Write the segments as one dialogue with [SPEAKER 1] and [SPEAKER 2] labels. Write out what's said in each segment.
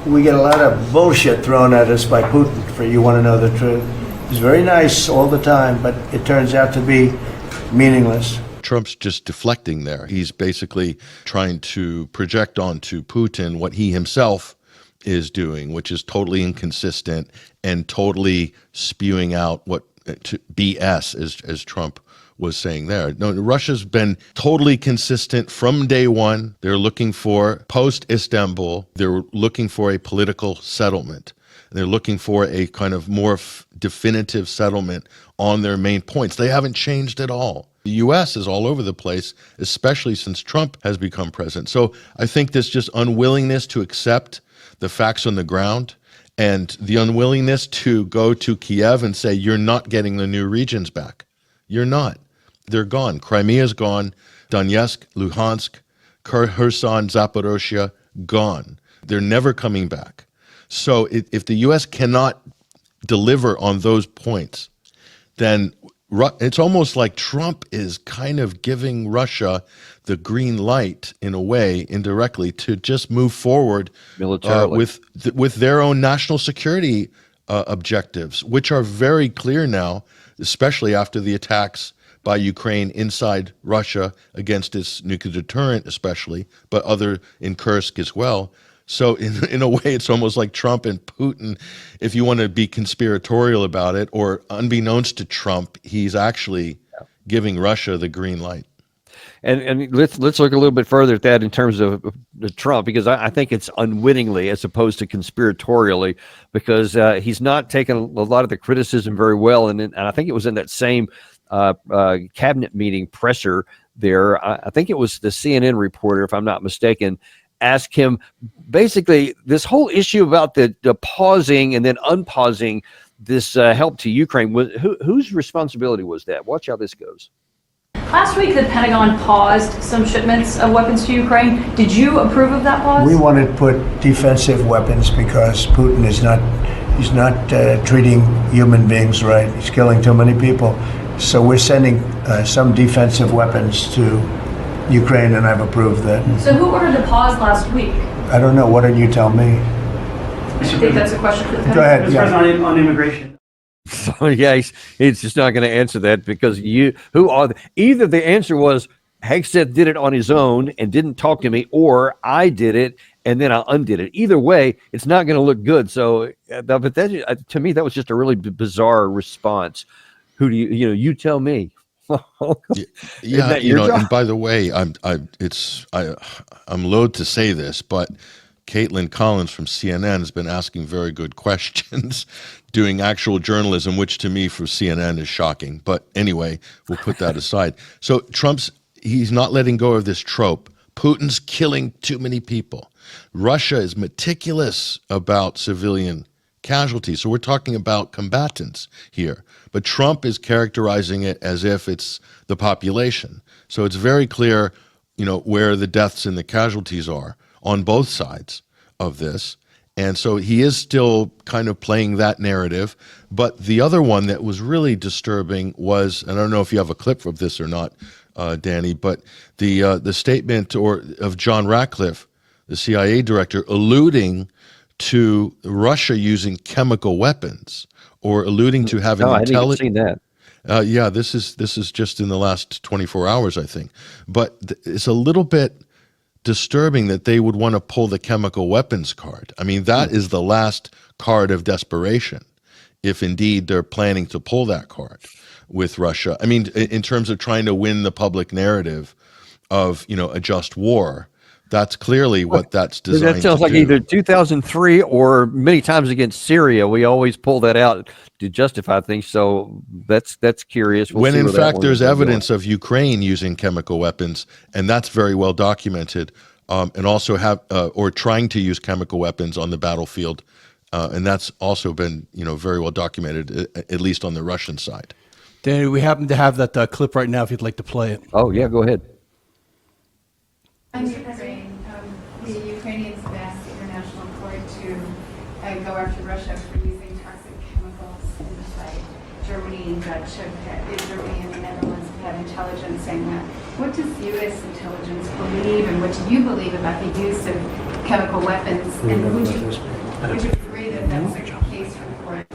[SPEAKER 1] we get a lot of bullshit thrown at us by Putin for you want to know the truth. He's very nice all the time, but it turns out to be meaningless.
[SPEAKER 2] Trump's just deflecting there. He's basically trying to project onto Putin what he himself is doing, which is totally inconsistent and totally spewing out what BS, as Trump was saying there. No, Russia's been totally consistent from day one. They're looking for, post-Istanbul, they're looking for a political settlement. They're looking for a kind of more definitive settlement on their main points. They haven't changed at all. The U.S. is all over the place, especially since Trump has become president. So I think this just unwillingness to accept the facts on the ground and the unwillingness to go to Kiev and say, you're not getting the new regions back. You're not. They're gone. Crimea's gone. Donetsk, Luhansk, Kherson, Zaporozhye, gone. They're never coming back. So if the U.S. cannot deliver on those points, then it's almost like Trump is kind of giving Russia the green light, in a way, indirectly, to just move forward with their own national security objectives, which are very clear now, especially after the attacks by Ukraine inside Russia against its nuclear deterrent, especially, but other in Kursk as well. So in a way, it's almost like Trump and Putin, if you want to be conspiratorial about it, or unbeknownst to Trump, he's actually giving Russia the green light.
[SPEAKER 3] And let's look a little bit further at that in terms of Trump, because I think it's unwittingly as opposed to conspiratorially, because he's not taken a lot of the criticism very well. And I think it was in that same cabinet meeting presser there. I think it was the CNN reporter, if I'm not mistaken, asked him basically this whole issue about the pausing and then unpausing this help to Ukraine. Whose responsibility was that? Watch how this goes.
[SPEAKER 4] Last week, the Pentagon paused some shipments of weapons to Ukraine. Did you approve of that pause?
[SPEAKER 1] We wanted to put defensive weapons because Putin is he's not treating human beings right. He's killing too many people. So we're sending some defensive weapons to Ukraine, and I've approved that.
[SPEAKER 4] So who ordered the pause last week?
[SPEAKER 1] I don't know. What did you tell me?
[SPEAKER 4] I think that's a question for the
[SPEAKER 1] Go ahead.
[SPEAKER 5] Mr. President, on immigration.
[SPEAKER 3] So yeah, he's just not going to answer that, because either the answer was Hegseth did it on his own and didn't talk to me, or I did it and then I undid it. Either way, it's not going to look good. So, but that, to me, that was just a really bizarre response. Who do you tell me?
[SPEAKER 2] Yeah, and by the way, I'm loath to say this, but Caitlin Collins from CNN has been asking very good questions, doing actual journalism, which to me for CNN is shocking. But anyway, we'll put that aside. So he's not letting go of this trope. Putin's killing too many people. Russia is meticulous about civilian casualties. So we're talking about combatants here. But Trump is characterizing it as if it's the population. So it's very clear, where the deaths and the casualties are on both sides of this. And so he is still kind of playing that narrative. But the other one that was really disturbing was, and I don't know if you have a clip of this or not, Danny, but the statement of John Ratcliffe, the CIA director, alluding to Russia using chemical weapons, or alluding to having
[SPEAKER 3] I hadn't even seen that.
[SPEAKER 2] Yeah, this is just in the last 24 hours, I think. But it's a little bit disturbing that they would want to pull the chemical weapons card. I mean, that is the last card of desperation, if indeed they're planning to pull that card with Russia. I mean, in terms of trying to win the public narrative of, a just war. That's clearly what that's designed to do. That sounds
[SPEAKER 3] like either 2003 or many times against Syria. We always pull that out to justify things. So that's curious.
[SPEAKER 2] When in fact there's evidence of Ukraine using chemical weapons, and that's very well documented, and also or trying to use chemical weapons on the battlefield, and that's also been very well documented, at least on the Russian side.
[SPEAKER 6] Danny, we happen to have that clip right now. If you'd like to play it.
[SPEAKER 3] Oh yeah, go ahead.
[SPEAKER 7] The Ukrainians have asked the international court to go after Russia for using toxic chemicals inside Germany and Germany and the Netherlands have had intelligence saying that What does U.S. intelligence believe and what do you believe about the use of chemical weapons? And would you agree that that's a case for the court?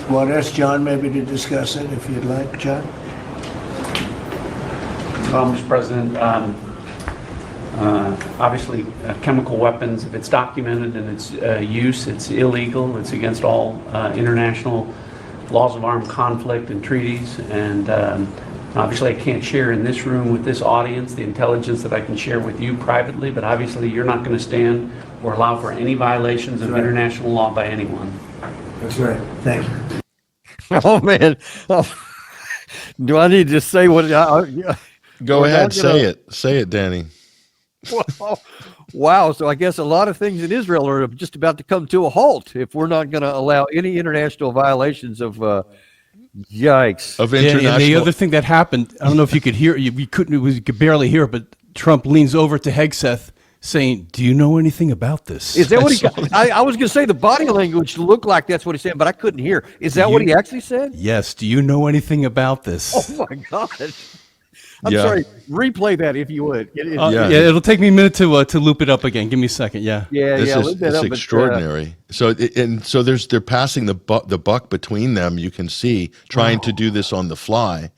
[SPEAKER 1] Well, ask John maybe to discuss it if you'd like, John.
[SPEAKER 5] Well, Mr. President, obviously chemical weapons, if it's documented and its use, it's illegal. It's against all international laws of armed conflict and treaties. And obviously I can't share in this room with this audience the intelligence that I can share with you privately, but obviously you're not going to stand or allow for any violations of international law by anyone.
[SPEAKER 1] That's right. Thank you.
[SPEAKER 3] Oh man, do I need to say what?
[SPEAKER 2] Go
[SPEAKER 3] We're
[SPEAKER 2] ahead,
[SPEAKER 3] not gonna-
[SPEAKER 2] say it, Danny.
[SPEAKER 3] Wow. So I guess a lot of things in Israel are just about to come to a halt if we're not going to allow any international violations of. Yikes!
[SPEAKER 2] Of
[SPEAKER 6] Yeah,
[SPEAKER 2] international.
[SPEAKER 6] and the other thing that happened, I don't know if you could hear, we could barely hear, but Trump leans over to Hegseth saying, "Do you know anything about this?"
[SPEAKER 3] Is that what he? I was going to say the body language looked like that's what he said, but I couldn't hear. Is that what he actually said?
[SPEAKER 6] Yes. Do you know anything about this?
[SPEAKER 3] Oh my God! I'm
[SPEAKER 2] Yeah.
[SPEAKER 3] sorry. Replay that if you would.
[SPEAKER 2] Yeah.
[SPEAKER 6] Yeah, it'll take me a minute to loop it up again. Give me a second. Yeah.
[SPEAKER 2] This is
[SPEAKER 3] look that
[SPEAKER 2] it's
[SPEAKER 3] up, but,
[SPEAKER 2] extraordinary. So they're passing the buck between them. You can see trying to do this on the fly,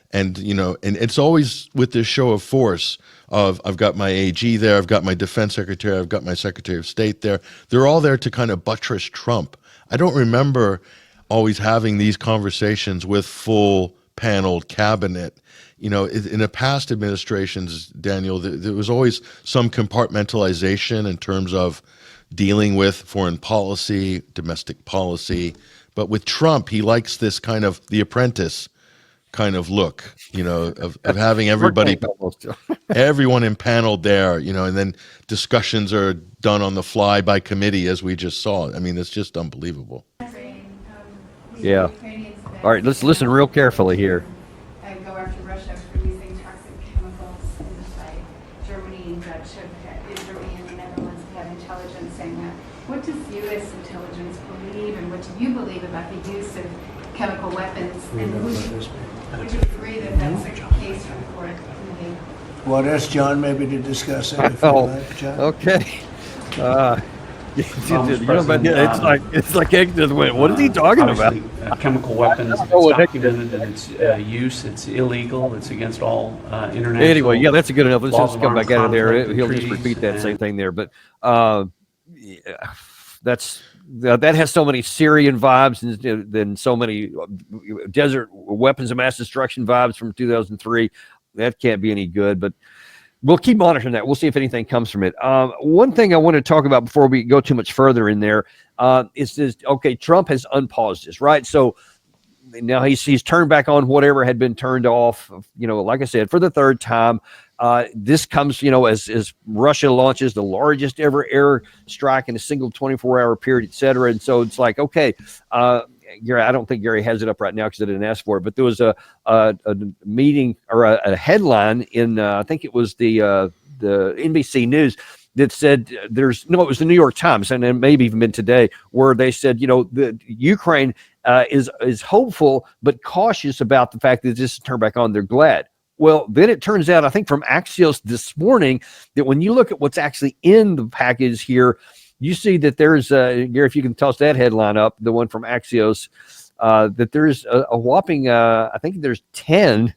[SPEAKER 2] and and it's always with this show of force of I've got my AG there, I've got my defense secretary, I've got my secretary of state there. They're all there to kind of buttress Trump. I don't remember always having these conversations with full paneled cabinet. In the past administrations, Daniel, there was always some compartmentalization in terms of dealing with foreign policy, domestic policy. But with Trump, he likes this kind of The Apprentice kind of look, of having everybody, everyone impaneled there, and then discussions are done on the fly by committee, as we just saw. I mean, it's just unbelievable.
[SPEAKER 3] Yeah. All right, let's listen real carefully here.
[SPEAKER 7] Go after Russia for using toxic chemicals in the fight. Germany and Dutch Germany and the Netherlands have intelligence saying that. What does U.S. intelligence believe and what do you believe about the use of chemical weapons? And would you agree that that's a case for the court?
[SPEAKER 1] Well, ask John maybe to discuss it if you'd like, John.
[SPEAKER 3] Okay.
[SPEAKER 5] Mr.
[SPEAKER 3] It's like Hegseth went, what is he talking about?
[SPEAKER 5] Obviously, chemical weapons, if
[SPEAKER 3] Oh,
[SPEAKER 5] it's
[SPEAKER 3] heck,
[SPEAKER 5] documented and its use, it's illegal. It's against all international.
[SPEAKER 3] Anyway, yeah, that's good enough. Let's
[SPEAKER 5] laws
[SPEAKER 3] just
[SPEAKER 5] of
[SPEAKER 3] come
[SPEAKER 5] armed
[SPEAKER 3] back out of there.
[SPEAKER 5] conflict and
[SPEAKER 3] He'll just
[SPEAKER 5] treaties,
[SPEAKER 3] repeat that
[SPEAKER 5] and-
[SPEAKER 3] same thing there. But that has so many Syrian vibes and then so many desert weapons of mass destruction vibes from 2003. That can't be any good, but we'll keep monitoring that. We'll see if anything comes from it. One thing I want to talk about before we go too much further in there is this. Okay, Trump has unpaused this, right? So now he's turned back on whatever had been turned off. Like I said, for the third time. This comes, as Russia launches the largest ever air strike in a single 24-hour period, et cetera. And so it's like, okay, Gary, I don't think Gary has it up right now because I didn't ask for it, but there was a meeting or a headline in, I think it was the NBC News that said it was the New York Times, and it maybe even been today, where they said, the Ukraine is hopeful but cautious about the fact that this is turned back on. They're glad. Well, then it turns out, I think from Axios this morning, that when you look at what's actually in the package here, you see that there's, Gary, if you can toss that headline up, the one from Axios, that there's a whopping, I think there's 10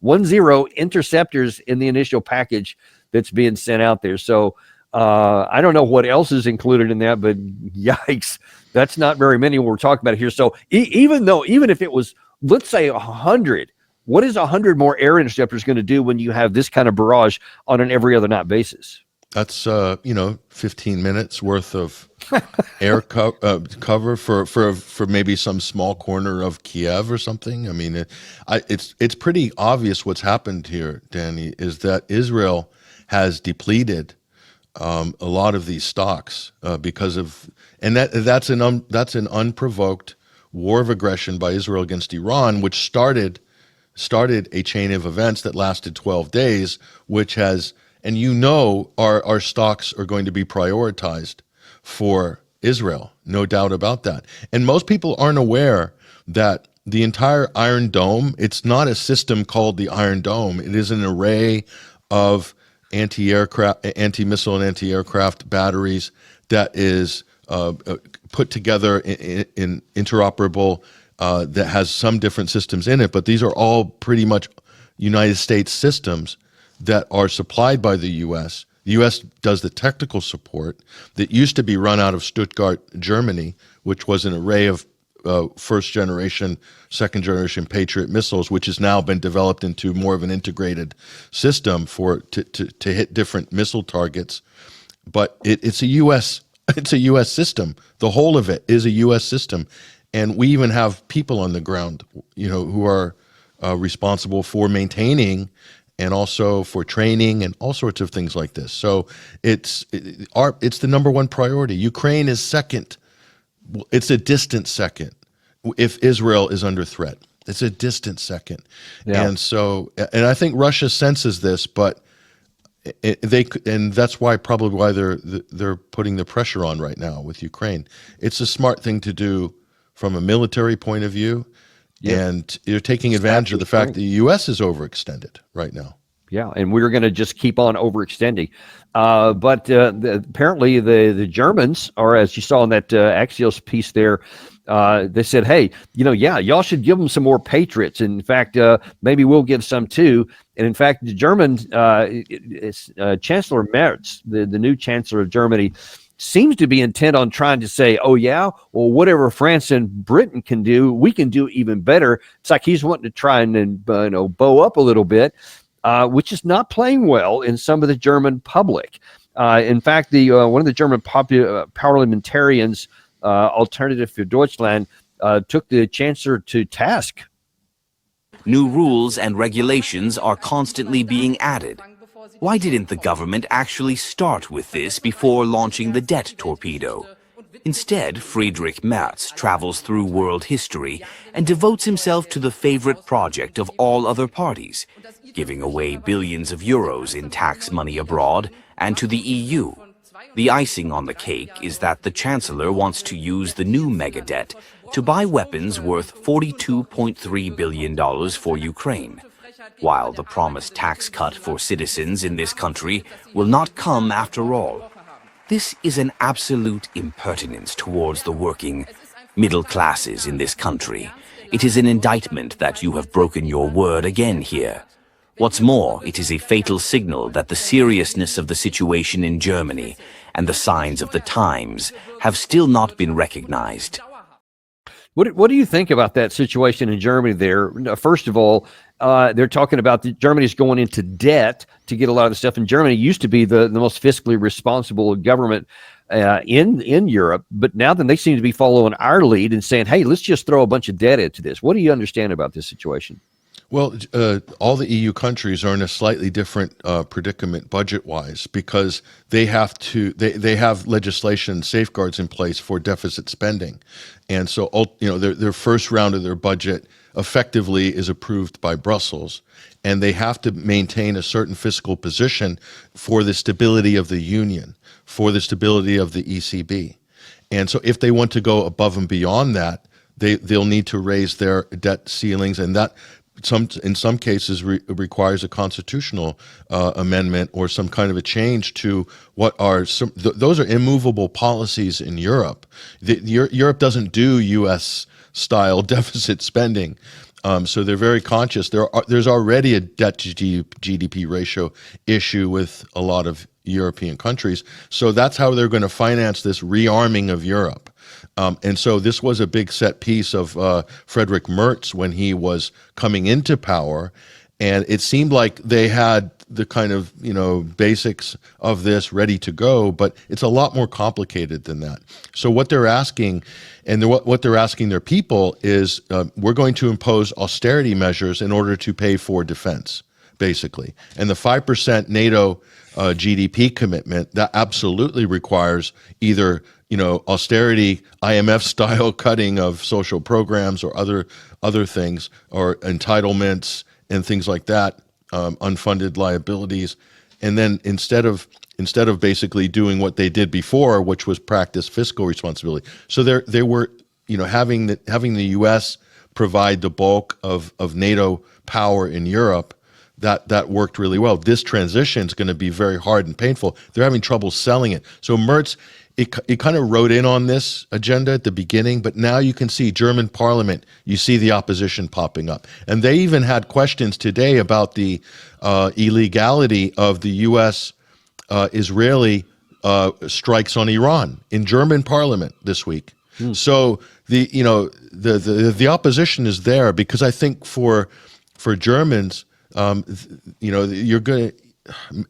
[SPEAKER 3] interceptors in the initial package that's being sent out there. So I don't know what else is included in that, but yikes, that's not very many we're talking about here. So even if it was, let's say 100, what is 100 more air interceptors going to do when you have this kind of barrage on an every other night basis?
[SPEAKER 2] That's 15 minutes worth of air cover for maybe some small corner of Kiev or something. I mean, it's pretty obvious what's happened here, Danny, is that Israel has depleted a lot of these stocks because of, and that's an unprovoked war of aggression by Israel against Iran, which started a chain of events that lasted 12 days, which has, and our stocks are going to be prioritized for Israel, no doubt about that. And most people aren't aware that the entire Iron Dome, it's not a system called the Iron Dome. It is an array of anti-aircraft, anti-missile and anti-aircraft batteries that is put together in interoperable, that has some different systems in it, but these are all pretty much United States systems that are supplied by the U.S. The U.S. does the technical support that used to be run out of Stuttgart, Germany, which was an array of first generation, second generation Patriot missiles, which has now been developed into more of an integrated system to hit different missile targets. But it's a U.S. system. The whole of it is a U.S. system, and we even have people on the ground, who are responsible for maintaining and also for training and all sorts of things like this. So it's the number one priority. Ukraine is second. It's a distant second if Israel is under threat. It's a distant second.
[SPEAKER 3] Yeah.
[SPEAKER 2] And I think Russia senses this, but that's why they're putting the pressure on right now with Ukraine. It's a smart thing to do from a military point of view. Yeah. And you're taking advantage of the fact that the U.S. is overextended right now.
[SPEAKER 3] Yeah, and we're going to just keep on overextending. But apparently the Germans, or as you saw in that Axios piece there, they said, hey, y'all should give them some more Patriots. In fact, maybe we'll give some too. And in fact, the German Chancellor Merz, the new Chancellor of Germany, seems to be intent on trying to say, oh, yeah, well, whatever France and Britain can do, we can do even better. It's like he's wanting to try and bow up a little bit, which is not playing well in some of the German public. In fact, one of the German parliamentarians, Alternative for Deutschland, took the chancellor to task.
[SPEAKER 8] New rules and regulations are constantly being added. Why didn't the government actually start with this before launching the debt torpedo? Instead, Friedrich Merz travels through world history and devotes himself to the favorite project of all other parties, giving away billions of euros in tax money abroad and to the EU. The icing on the cake is that the Chancellor wants to use the new megadebt to buy weapons worth $42.3 billion for Ukraine, while the promised tax cut for citizens in this country will not come after all. This is an absolute impertinence towards the working middle classes in this country. It is an indictment that you have broken your word again here. What's more, it is a fatal signal that the seriousness of the situation in Germany and the signs of the times have still not been recognized.
[SPEAKER 3] What do you think about that situation in Germany there? First of all, they're talking about Germany's going into debt to get a lot of the stuff. In Germany used to be the most fiscally responsible government in Europe, but now then they seem to be following our lead and saying, hey, let's just throw a bunch of debt into this. What do you understand about this situation?
[SPEAKER 2] Well, all the EU countries are in a slightly different predicament budget-wise because they have legislation safeguards in place for deficit spending, and so their first round of their budget effectively is approved by Brussels, and they have to maintain a certain fiscal position for the stability of the union, for the stability of the ECB, and so if they want to go above and beyond that, they'll need to raise their debt ceilings, and that. In some cases requires a constitutional amendment or some kind of a change to what are those are immovable policies in Europe. Europe doesn't do U.S. style deficit spending, so they're very conscious. There's already a debt to GDP ratio issue with a lot of European countries, so that's how they're going to finance this rearming of Europe. And so this was a big set piece of Friedrich Merz when he was coming into power, and it seemed like they had the kind of basics of this ready to go, but it's a lot more complicated than that. So what they're asking, and what they're asking their people is, we're going to impose austerity measures in order to pay for defense, basically, and the 5% NATO GDP commitment that absolutely requires either austerity, IMF-style cutting of social programs or other things, or entitlements and things like that, unfunded liabilities, and then instead of basically doing what they did before, which was practice fiscal responsibility. So they were having the U.S. provide the bulk of NATO power in Europe, that worked really well. This transition is going to be very hard and painful. They're having trouble selling it. So Merz, it kind of wrote in on this agenda at the beginning, but now you can see German parliament, you see the opposition popping up. And they even had questions today about the illegality of the U.S. Israeli strikes on Iran in German parliament this week. So the opposition is there because I think for Germans, you're going to,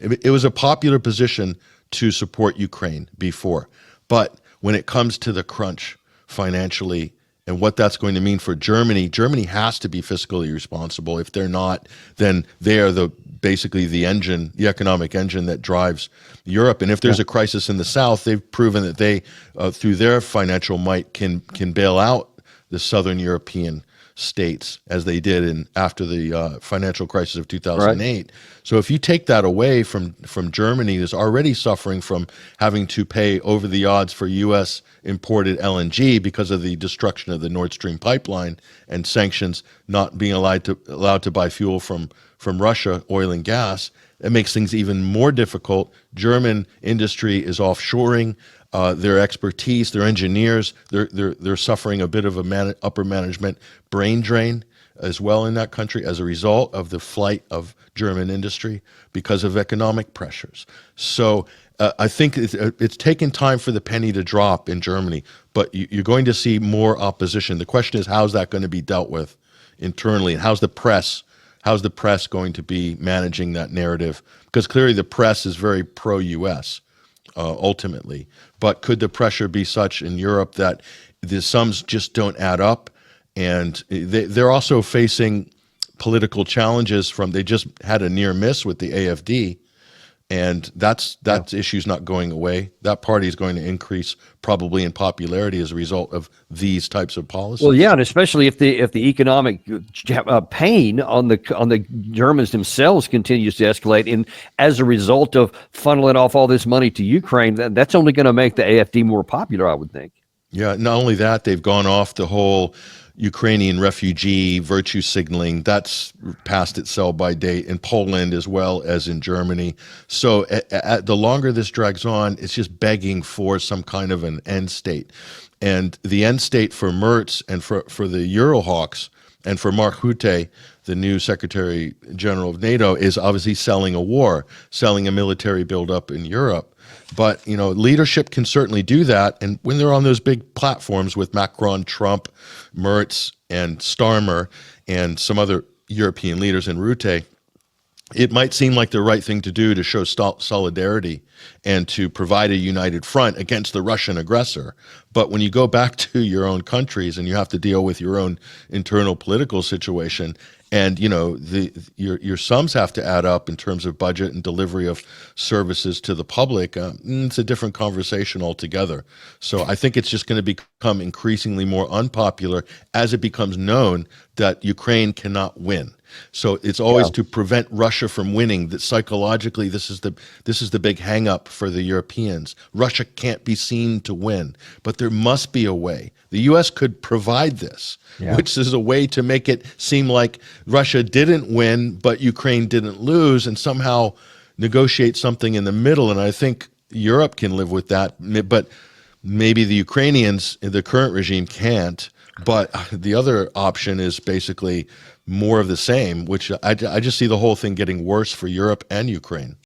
[SPEAKER 2] it was a popular position to support Ukraine before. But when it comes to the crunch financially and what that's going to mean for Germany, Germany has to be fiscally responsible. If they're not, then they are basically the engine, the economic engine that drives Europe. And if there's a crisis in the South, they've proven that they, through their financial might, can bail out the Southern European states as they did after the financial crisis of 2008. Right. So if you take that away from Germany, that's already suffering from having to pay over the odds for U.S. imported LNG because of the destruction of the Nord Stream pipeline and sanctions, not being allowed to buy fuel from Russia, oil and gas, it makes things even more difficult. German industry is offshoring. Their expertise, their engineers, they're suffering a bit of a upper management brain drain as well in that country as a result of the flight of German industry because of economic pressures. So I think it's taken time for the penny to drop in Germany, but you're going to see more opposition. The question is, how's that going to be dealt with internally, and how's the press going to be managing that narrative? Because clearly the press is very pro-U.S. Ultimately. But could the pressure be such in Europe that the sums just don't add up? And they're also facing political challenges they just had a near miss with the AfD, and that issue's not going away. That party is going to increase probably in popularity as a result of these types of policies. Well,
[SPEAKER 3] yeah, and especially if the economic pain on the Germans themselves continues to escalate, and as a result of funneling off all this money to Ukraine, that's only going to make the AfD more popular, I would think.
[SPEAKER 2] Yeah, not only that, they've gone off the whole Ukrainian refugee virtue signaling. That's past its sell-by date in Poland as well as in Germany. So the longer this drags on, it's just begging for some kind of an end state. And the end state for Merz and for the Eurohawks and for Mark Rutte, the new Secretary General of NATO, is obviously selling a war, selling a military buildup in Europe. But, leadership can certainly do that. And when they're on those big platforms with Macron, Trump, Merz, and Starmer, and some other European leaders and Rutte, it might seem like the right thing to do to show solidarity and to provide a united front against the Russian aggressor. But when you go back to your own countries and you have to deal with your own internal political situation, and your sums have to add up in terms of budget and delivery of services to the public, it's a different conversation altogether. So I think it's just going to become increasingly more unpopular as it becomes known that Ukraine cannot win. So it's always to prevent Russia from winning. That psychologically, this is the big hang-up for the Europeans. Russia can't be seen to win, but there must be a way. The U.S. could provide this, which is a way to make it seem like Russia didn't win, but Ukraine didn't lose, and somehow negotiate something in the middle. And I think Europe can live with that, but maybe the Ukrainians, the current regime, can't. But the other option is basically more of the same, which I just see the whole thing getting worse for Europe and Ukraine.